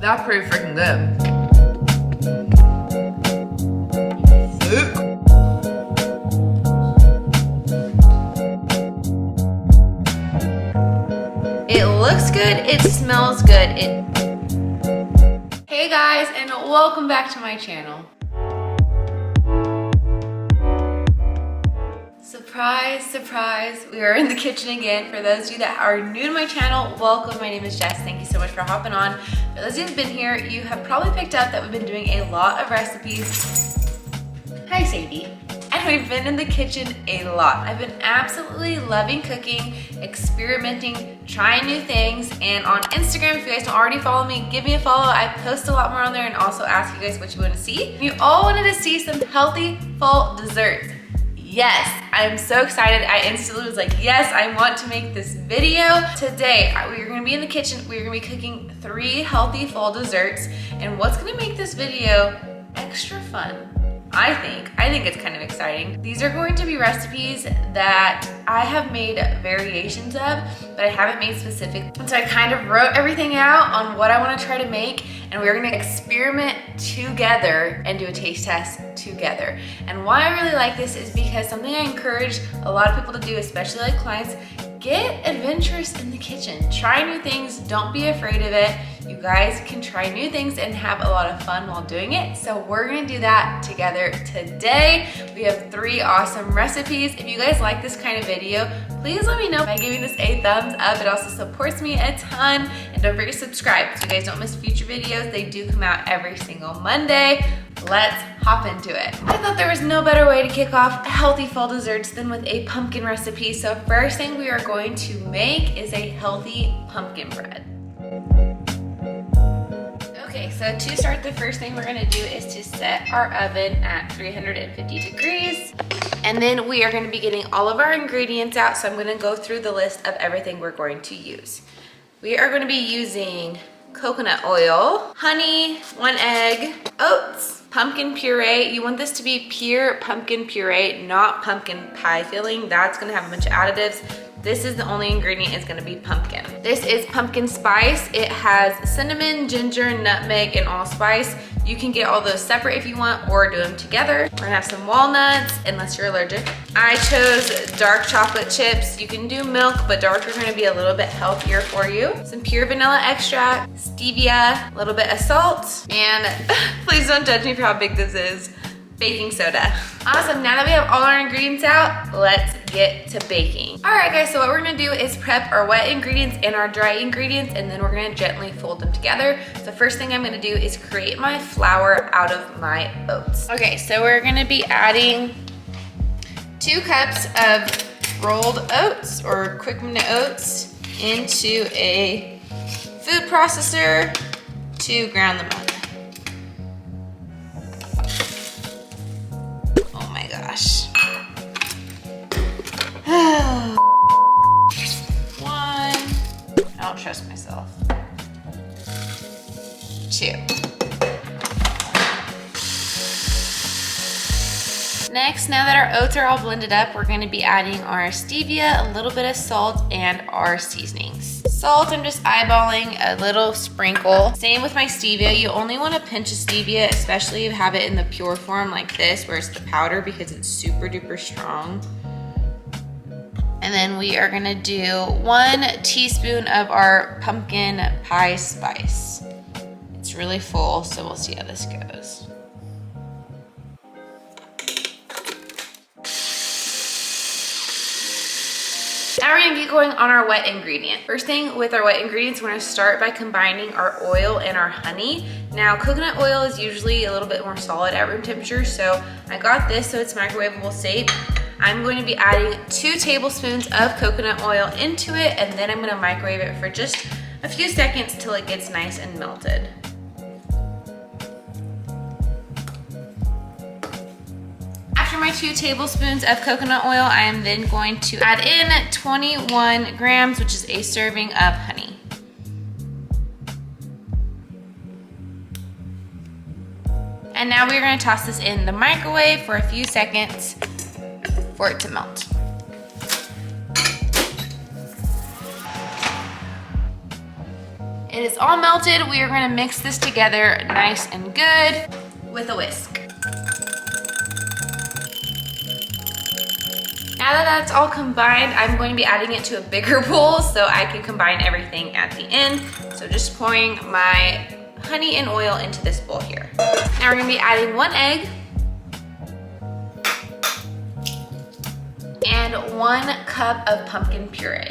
That's pretty freaking good. It looks good, it smells good. Hey guys, and welcome back to my channel. Surprise, surprise, we are in the kitchen again. For those of you that are new to my channel, welcome. My name is Jess. Thank you so much for hopping on. For those of you who've been here, you have probably picked up that we've been doing a lot of recipes. Hi, Sadie. And we've been in the kitchen a lot. I've been absolutely loving cooking, experimenting, trying new things. And on Instagram, if you guys don't already follow me, give me a follow. I post a lot more on there and also ask you guys what you want to see. You all wanted to see some healthy fall desserts. Yes, I'm so excited. I instantly was like, yes, I want to make this video. Today, we're gonna be in the kitchen. We're gonna be cooking 3 healthy fall desserts. And what's gonna make this video extra fun, I think it's kind of exciting. These are going to be recipes that I have made variations of, but I haven't made specific. And so I kind of wrote everything out on what I want to try to make, and we're gonna experiment together and do a taste test together. And why I really like this is because something I encourage a lot of people to do, especially like clients, get adventurous in the kitchen. Try new things, don't be afraid of it. You guys can try new things and have a lot of fun while doing it. So we're gonna do that together today. We have 3 awesome recipes. If you guys like this kind of video, please let me know by giving this a thumbs up. It also supports me a ton. And don't forget to subscribe so you guys don't miss future videos. They do come out every single Monday. Let's hop into it. I thought there was no better way to kick off healthy fall desserts than with a pumpkin recipe. So first thing we are going to make is a healthy pumpkin bread. Okay, so to start, the first thing we're gonna do is to set our oven at 350 degrees. And then we are gonna be getting all of our ingredients out. So I'm gonna go through the list of everything we're going to use. We are gonna be using coconut oil, honey, 1 egg, oats, pumpkin puree. You want this to be pure pumpkin puree, not pumpkin pie filling. That's gonna have a bunch of additives. This is the only ingredient is gonna be pumpkin. This is pumpkin spice. It has cinnamon, ginger, nutmeg, and allspice. You can get all those separate if you want or do them together. We're gonna have some walnuts, unless you're allergic. I chose dark chocolate chips. You can do milk, but dark are gonna be a little bit healthier for you. Some pure vanilla extract, stevia, a little bit of salt, and please don't judge me for how big this is, baking soda. Awesome, now that we have all our ingredients out, let's get to baking. All right guys, so what we're gonna do is prep our wet ingredients and our dry ingredients, and then we're gonna gently fold them together. So first thing I'm gonna do is create my flour out of my oats. Okay, so we're gonna be adding 2 cups of rolled oats or quick minute oats into a food processor to ground them up. Gosh. 1, I don't trust myself. 2. Next, now that our oats are all blended up, we're going to be adding our stevia, a little bit of salt, and our seasonings. Salt, I'm just eyeballing a little sprinkle. Same with my stevia. You only want a pinch of stevia, especially if you have it in the pure form like this, where it's the powder, because it's super duper strong. And then we are gonna do 1 teaspoon of our pumpkin pie spice. It's really full, so we'll see how this goes. Now we're gonna get going on our wet ingredient. First thing with our wet ingredients, we're gonna start by combining our oil and our honey. Now, coconut oil is usually a little bit more solid at room temperature, so I got this so it's microwavable safe. I'm going to be adding 2 tablespoons of coconut oil into it, and then I'm gonna microwave it for just a few seconds till it gets nice and melted. After my 2 tablespoons of coconut oil, I am then going to add in 21 grams, which is a serving of honey. And now we're gonna toss this in the microwave for a few seconds for it to melt. It is all melted. We are gonna mix this together nice and good with a whisk. Now that that's all combined, I'm going to be adding it to a bigger bowl so I can combine everything at the end. So just pouring my honey and oil into this bowl here. Now we're gonna be adding 1 egg and 1 cup of pumpkin puree.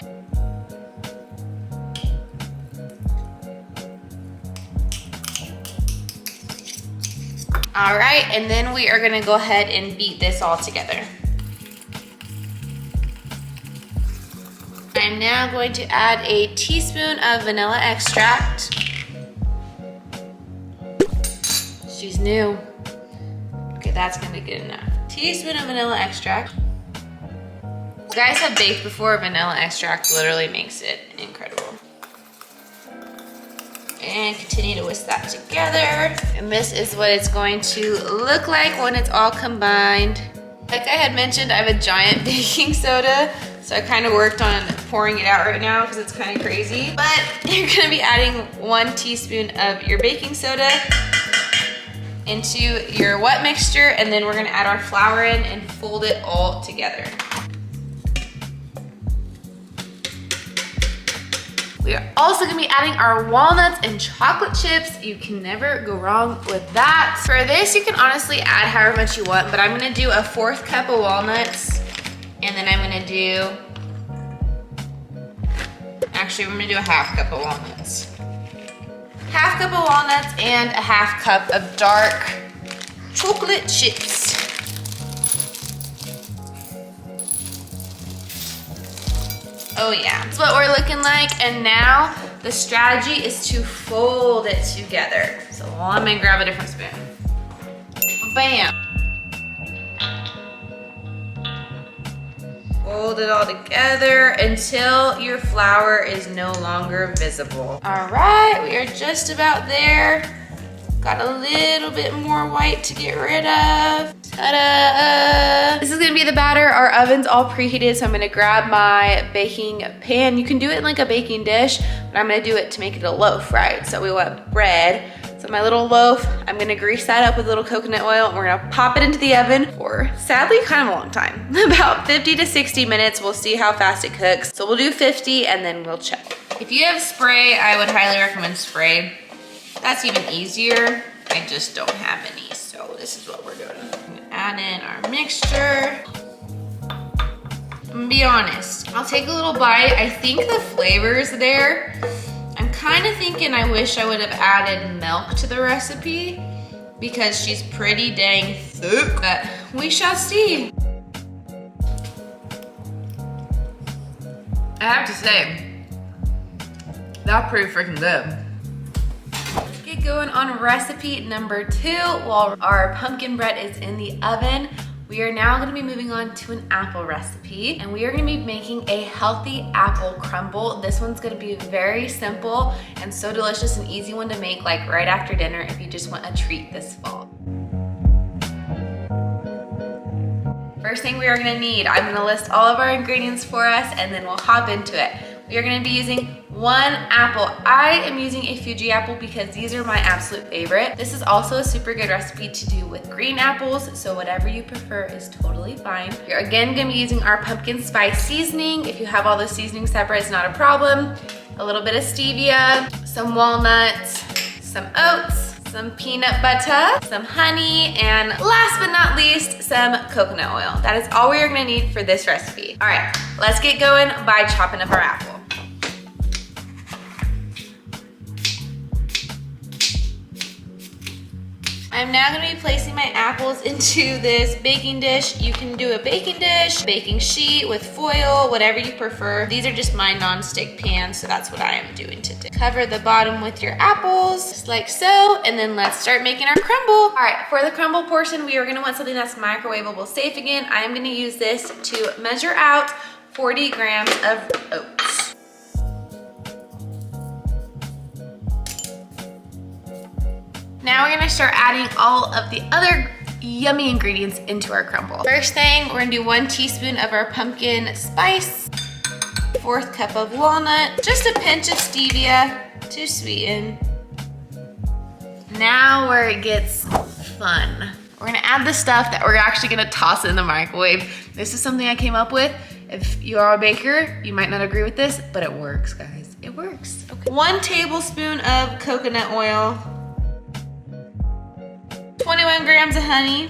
All right, and then we are gonna go ahead and beat this all together. I'm now going to add a teaspoon of vanilla extract. She's new. Okay, that's gonna be good enough. Teaspoon of vanilla extract. You guys have baked before, vanilla extract literally makes it incredible. And continue to whisk that together. And this is what it's going to look like when it's all combined. Like I had mentioned, I have a giant baking soda, so I kind of worked on pouring it out right now because it's kind of crazy. But you're gonna be adding 1 teaspoon of your baking soda into your wet mixture, and then we're gonna add our flour in and fold it all together. We are also gonna be adding our walnuts and chocolate chips. You can never go wrong with that. For this, you can honestly add however much you want, but I'm gonna do a 1/4 cup of walnuts, and then I'm gonna do, actually I'm gonna do a 1/2 cup of walnuts. 1/2 cup of walnuts and a 1/2 cup of dark chocolate chips. Oh yeah, that's what we're looking like. And now the strategy is to fold it together. So let me grab a different spoon. Bam. Fold it all together until your flour is no longer visible. All right, we are just about there. Got a little bit more white to get rid of. Ta-da! This is gonna be the batter. Our oven's all preheated, so I'm gonna grab my baking pan. You can do it in like a baking dish, but I'm gonna do it to make it a loaf, right? So we want bread. So my little loaf, I'm gonna grease that up with a little coconut oil, and we're gonna pop it into the oven for, sadly, kind of a long time. About 50 to 60 minutes. We'll see how fast it cooks. So we'll do 50 and then we'll check. If you have spray, I would highly recommend spray. That's even easier. I just don't have any, so this is what we're doing. I'm gonna add in our mixture. I'm gonna be honest, I'll take a little bite. I think the flavor's there. I'm kind of thinking I wish I would have added milk to the recipe because she's pretty dang thick, but we shall see. I have to say, that's pretty freaking good. Get going on recipe number 2 while our pumpkin bread is in the oven. We are now gonna be moving on to an apple recipe, and we are gonna be making a healthy apple crumble. This one's gonna be very simple and so delicious, and easy one to make like right after dinner if you just want a treat this fall. First thing we are gonna need, I'm gonna list all of our ingredients for us and then we'll hop into it. We are gonna be using 1 apple. I am using a Fuji apple because these are my absolute favorite. This is also a super good recipe to do with green apples, so whatever you prefer is totally fine. You're again gonna be using our pumpkin spice seasoning. If you have all the seasonings separate, it's not a problem. A little bit of stevia, some walnuts, some oats, some peanut butter, some honey, and last but not least, some coconut oil. That is all we are gonna need for this recipe. All right, let's get going by chopping up our apple. I'm now gonna be placing my apples into this baking dish. You can do a baking dish, baking sheet with foil, whatever you prefer. These are just my non-stick pans, so that's what I am doing today. Cover the bottom with your apples, just like so, and then let's start making our crumble. All right, for the crumble portion, we are gonna want something that's microwavable safe again. I am gonna use this to measure out 40 grams of oats. Now we're gonna start adding all of the other yummy ingredients into our crumble. First thing, we're gonna do 1 teaspoon of our pumpkin spice, 1/4 cup of walnut, just a pinch of stevia, to sweeten. Now where it gets fun. We're gonna add the stuff that we're actually gonna toss in the microwave. This is something I came up with. If you are a baker, you might not agree with this, but it works, guys. It works. Okay. 1 tablespoon of coconut oil. 21 grams of honey.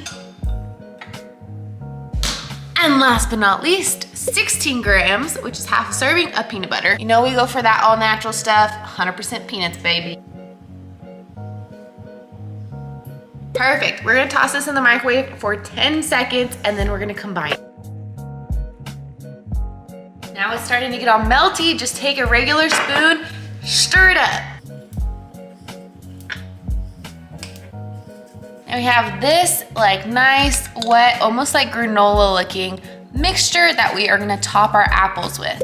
And last but not least, 16 grams, which is half a serving of peanut butter. You know we go for that all natural stuff, 100% peanuts, baby. Perfect, we're gonna toss this in the microwave for 10 seconds and then we're gonna combine. Now it's starting to get all melty, just take a regular spoon, stir it up. And we have this like nice, wet, almost like granola looking mixture that we are gonna top our apples with.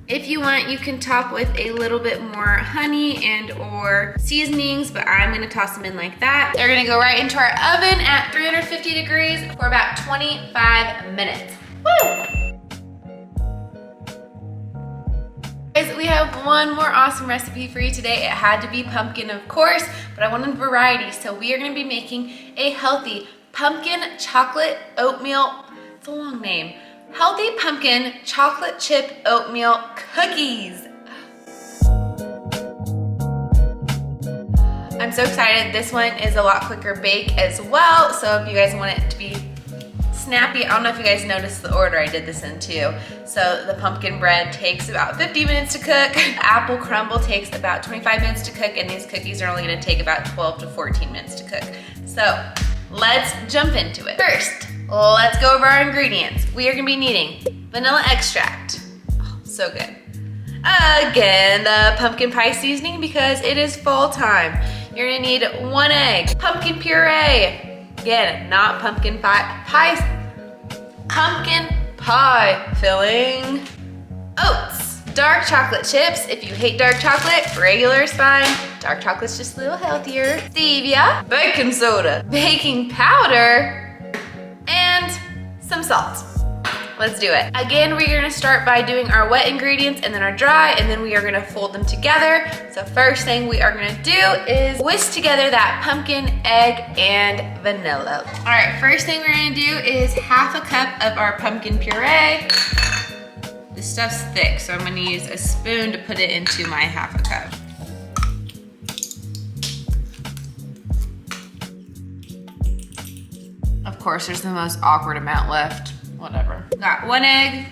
If you want, you can top with a little bit more honey and or seasonings, but I'm gonna toss them in like that. They're gonna go right into our oven at 350 degrees for about 25 minutes. Woo! Guys, we have one more awesome recipe for you today. It had to be pumpkin, of course, but I wanted variety, so we are gonna be making a healthy pumpkin chocolate oatmeal, it's a long name, healthy pumpkin chocolate chip oatmeal cookies. I'm so excited. This one is a lot quicker bake as well, so if you guys want it to be snappy, I don't know if you guys noticed the order I did this in too. So the pumpkin bread takes about 50 minutes to cook, apple crumble takes about 25 minutes to cook, and these cookies are only gonna take about 12 to 14 minutes to cook. So let's jump into it. First, let's go over our ingredients. We are gonna be needing vanilla extract, oh, so good. Again, the pumpkin pie seasoning because it is fall time. You're gonna need 1 egg, pumpkin puree, again, not pumpkin pie, pumpkin pie filling, oats, dark chocolate chips. If you hate dark chocolate, regular is fine. Dark chocolate's just a little healthier. Stevia, baking soda, baking powder, and some salt. Let's do it. Again, we're gonna start by doing our wet ingredients and then our dry, and then we are gonna fold them together. So first thing we are gonna do is whisk together that pumpkin, egg, and vanilla. All right, first thing we're gonna do is half a cup of our pumpkin puree. This stuff's thick, so I'm gonna use a spoon to put it into my half a cup. Of course, there's the most awkward amount left. Whatever. Got 1 egg.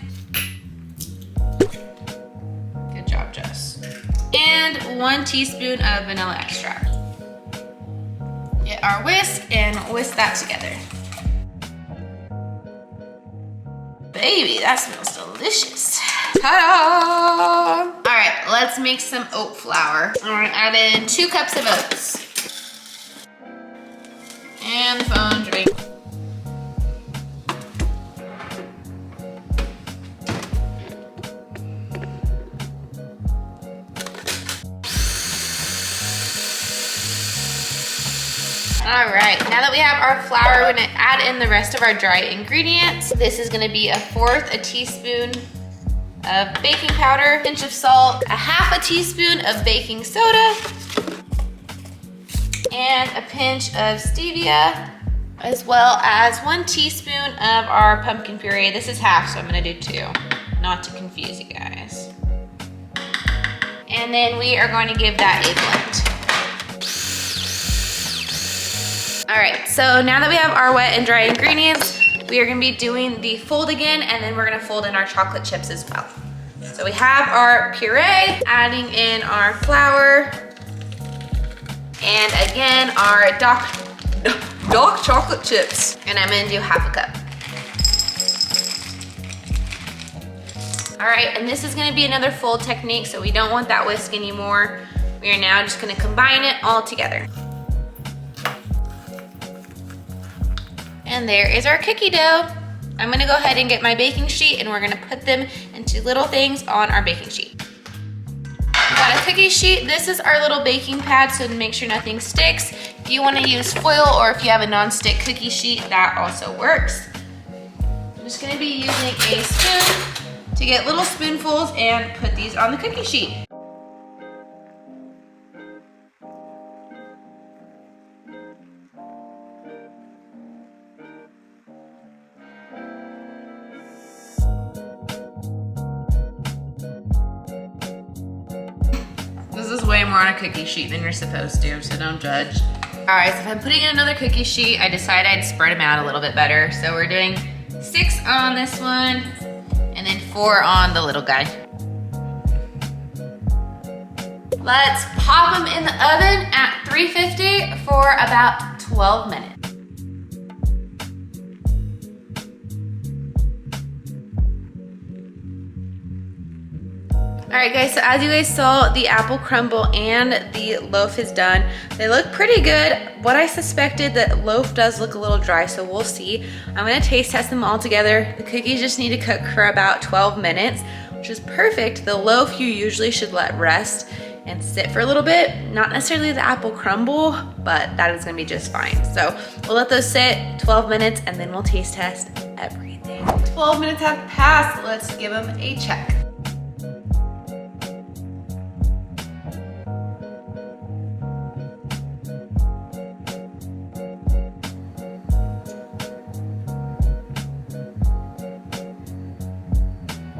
Good job, Jess. And 1 teaspoon of vanilla extract. Get our whisk and whisk that together. Baby, that smells delicious. Ta-da! All right, let's make some oat flour. I'm gonna add in 2 cups of oats. And the phone drink. All right, now that we have our flour, we're gonna add in the rest of our dry ingredients. This is gonna be 1/4 a teaspoon of baking powder, a pinch of salt, 1/2 teaspoon of baking soda, and a pinch of stevia, as well as 1 teaspoon of our pumpkin puree. This is half, so I'm gonna do 2, not to confuse you guys. And then we are going to give that a blend. All right, so now that we have our wet and dry ingredients, we are gonna be doing the fold again, and then we're gonna fold in our chocolate chips as well. So we have our puree, adding in our flour, and again, our dark chocolate chips. And I'm gonna do 1/2 cup. All right, and this is gonna be another fold technique, so we don't want that whisk anymore. We are now just gonna combine it all together. And there is our cookie dough. I'm gonna go ahead and get my baking sheet, and we're gonna put them into little things on our baking sheet. We got a cookie sheet. This is our little baking pad, so to make sure nothing sticks. If you wanna use foil or if you have a non-stick cookie sheet, that also works. just gonna be using a spoon to get little spoonfuls and put these on the cookie sheet. This is way more on a cookie sheet than you're supposed to, so don't judge. All right, so if I'm putting in another cookie sheet, I decided I'd spread them out a little bit better. So we're doing 6 on this one, and then 4 on the little guy. Let's pop them in the oven at 350 for about 12 minutes. All right guys, so as you guys saw, the apple crumble and the loaf is done. They look pretty good. What I suspected, that loaf does look a little dry, so we'll see. I'm gonna taste test them all together. The cookies just need to cook for about 12 minutes, which is perfect. The loaf you usually should let rest and sit for a little bit. Not necessarily the apple crumble, but that is gonna be just fine. So we'll let those sit 12 minutes and then we'll taste test everything. 12 minutes have passed, let's give them a check.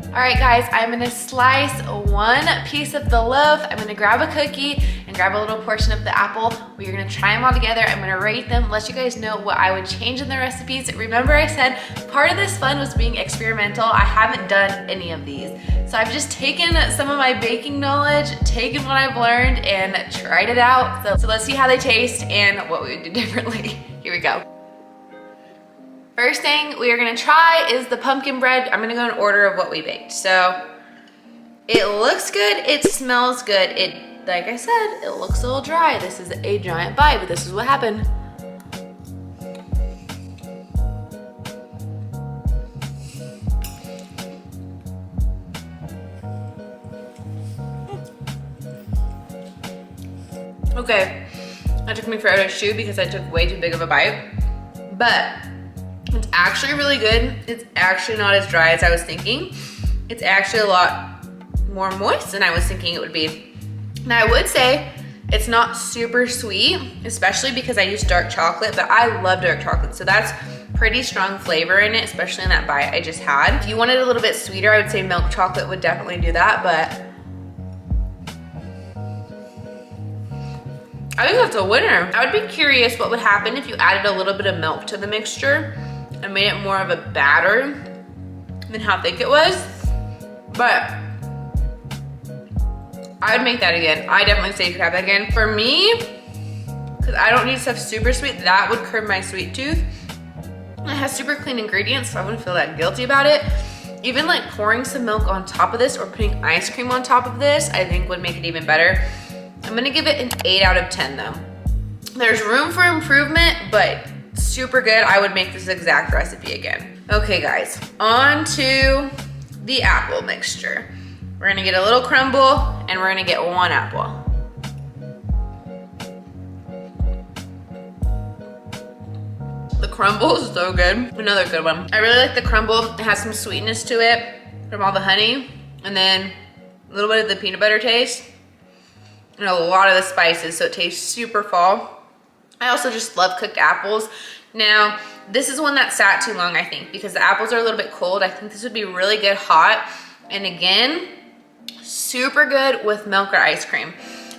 All right guys, I'm gonna slice 1 piece of the loaf. I'm gonna grab a cookie and grab a little portion of the apple. We are gonna try them all together. I'm gonna rate them, let you guys know what I would change in the recipes. Remember I said part of this fun was being experimental. I haven't done any of these. So I've just taken some of my baking knowledge, taken what I've learned and tried it out. So let's see how they taste and what we would do differently. Here we go. First thing we are gonna try is the pumpkin bread. I'm gonna go in order of what we baked. So it looks good, it smells good. Like I said, it looks a little dry. This is a giant bite, but this is what happened. Okay, that took me forever to chew because I took way too big of a bite, but it's actually really good. It's actually not as dry as I was thinking. It's actually a lot more moist than I was thinking it would be. Now I would say it's not super sweet, especially because I used dark chocolate, but I love dark chocolate. So that's pretty strong flavor in it, especially in that bite I just had. If you wanted a little bit sweeter, I would say milk chocolate would definitely do that, but I think that's a winner. I would be curious what would happen if you added a little bit of milk to the mixture and made it more of a batter than how thick it was, but I would make that again. I definitely say you could have that again. For me, because I don't need stuff super sweet, that would curb my sweet tooth. It has super clean ingredients, so I wouldn't feel that guilty about it. Even like pouring some milk on top of this or putting ice cream on top of this, I think would make it even better. I'm gonna give it an 8 out of 10 though. There's room for improvement, but super good. I would make this exact recipe again. Okay guys, on to the apple mixture. We're gonna get a little crumble and we're gonna get 1 apple. The crumble is so good. Another good one. I really like the crumble. It has some sweetness to it from all the honey and then a little bit of the peanut butter taste and a lot of the spices, so it tastes super fall. I also just love cooked apples. Now, this is one that sat too long, I think, because the apples are a little bit cold. I think this would be really good hot. And again, super good with milk or ice cream.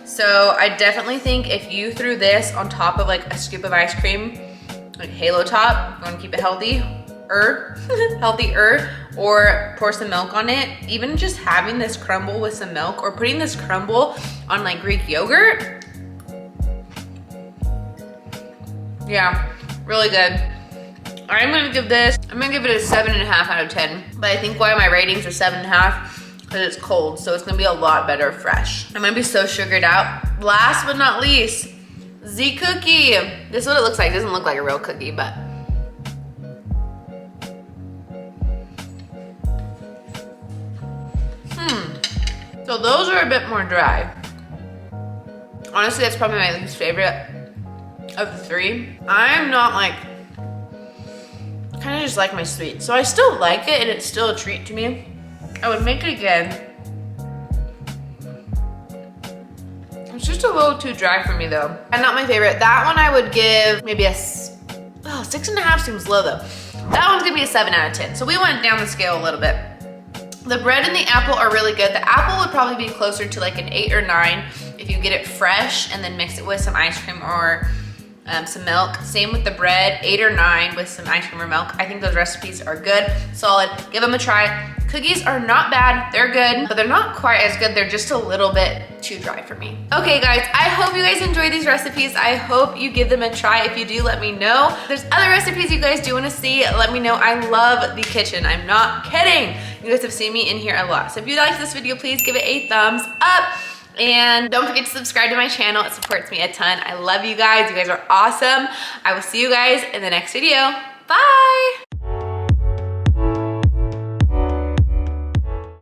So I definitely think if you threw this on top of like a scoop of ice cream, like Halo Top, if you wanna keep it healthier, or pour some milk on it, even just having this crumble with some milk or putting this crumble on like Greek yogurt, yeah, really good. I'm gonna give it a 7.5 out of 10. But I think why my ratings are 7.5, because it's cold, so it's gonna be a lot better fresh. I'm gonna be so sugared out. Last but not least, the cookie. This is what it looks like. It doesn't look like a real cookie, but. So those are a bit more dry. Honestly, that's probably my least favorite of the 3. I'm not like I kind of just like my sweet. So I still like it and it's still a treat to me. I would make it again. It's just a little too dry for me though. And not my favorite. That one I would give maybe a, 6.5 seems low though. That one's gonna be a 7 out of 10. So we went down the scale a little bit. The bread and the apple are really good. The apple would probably be closer to like an 8 or 9 if you get it fresh and then mix it with some ice cream or some milk. Same with the bread, 8 or 9 with some ice cream or milk. I think those recipes are good, solid. Give them a try. Cookies are not bad, they're good, but they're not quite as good. They're just a little bit too dry for me. Okay guys, I hope you guys enjoy these recipes. I hope you give them a try. If you do, let me know. If there's other recipes you guys do wanna see, let me know. I love the kitchen, I'm not kidding. You guys have seen me in here a lot. So if you liked this video, please give it a thumbs up. And don't forget to subscribe to my channel. It supports me a ton. I love you guys. You guys are awesome. I will see you guys in the next video. Bye.